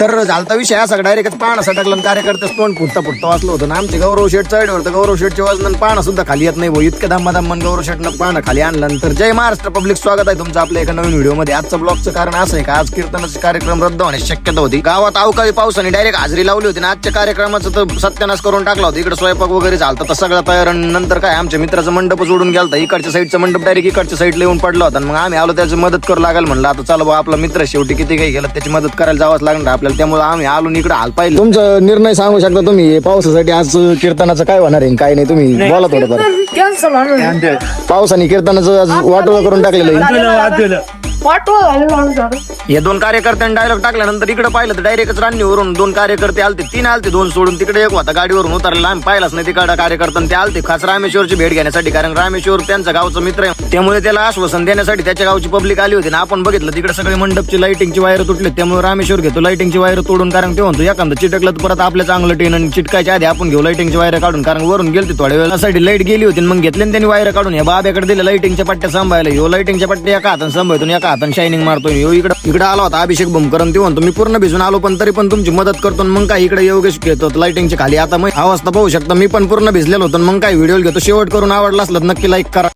तर झालता विषय असा डायरेक्ट पाहणं सटकलं कार्यकर्ते तोंड फुटता वाचलं होतं ना आमचे गौरव शेठ चढ होतं. गौरव शेठचे वजन पाहणं सुद्धा खाली येत नाही भाऊ, इतकं दम्मा गौरव शेठनं पाहणं खाली आणलं. तर जय महाराष्ट्र पब्लिक, स्वागत आहे तुमचं आपल्या एका नवीन व्हिडिओ मध्ये. आजचं ब्लॉगचं कारण असं आहे का आज कीर्तनाचे कार्यक्रम रद्द होण्याची शक्यता होती. गावात अवकाळी पावसाने डायरेक्ट हाजरी लावली होती ना आजच्या कार्यक्रमाचं तर सत्यानाश करून टाकला होता. इकडे स्वयंपाक वगैरे झालता तर सगळं तयार. नंतर काय आमच्या मित्राचं मंडप जोडून गेलता, इकडच्या साईडचा मंडप डायरेक्ट इकडच्या साईडला येऊन पडला होता. मग आम्ही आलो त्याची मदत करू लागेल म्हणलं आता चला भाऊ आपला मित्र शेवटी किती काही गेला त्याची मदत करायला जावंच लागणार आपल्याला. त्यामुळे आम्ही आलो इकडे हाल पाहिजे. तुमचा निर्णय सांगू शकता तुम्ही पावसासाठी आज कीर्तनाचं काय होणार आहे काय नाही तुम्ही बोला थोडंफार. पावसाने कीर्तनाचं आज वाटोळं करून टाकलेलं आहे. हे दोन कार्यकर्त्यांनी डायलॉग टाकल्यानंतर इकडे पाहिलं तर डायरेक्टच रान्नीवरून दोन कार्यकर्ते आलते, तीन आलते, दोन सोडून तिकडे एक होता गाडीवरून उतरलेला. आम्ही पाहिलाच नाही तिकडे कार्यकर्त्यांनी ते आलते खास रामेश्वरची भेट घेण्यासाठी, कारण रामेश्वर त्यांचा गावचा मित्र आहे त्यामुळे त्याला आश्वासन देण्यासाठी त्याच्या गावची पब्लिक आली होती ना. आपण बघितलं तिकडे सगळे मंडपची लाइटिंगची वायर तुटले त्यामुळे रामेश्वर घेतो लाइटिंगची वायर तोडून, कारण ते म्हणतो एखादं चिटकलं तर परत आपल्या चांगलं टेन आणि चिटकायच्या आधी आपण घेऊ लाइटिंगची वायर काढून, कारण वरून गेलते थोड्या वेळासाठी लाईट गेली होती मग घेतले त्यांनी वायर काढून या बाब्याकडे दिले लाइटिंगच्या पट्ट्या सांभाळायला. ह्यो लाइटिंगच्या पट्ट्या एका हाताने सांभाळतो एका हाताने शायनिंग मारतो. इकडे आला होता अभिषेक भूमकरण, ते म्हणतो मी पूर्ण भिजून आलो पण तरी पण तुमची मदत करतो. मग काय इकडे योगेश घेतो लाइटिंगच्या खाली. आता मग अवस्था पाहू शकता मी पण पूर्ण भिजलेलो होतो. मग काय व्हिडिओ घेतो शेवट करून आवडला असलं नक्की लाईक करा.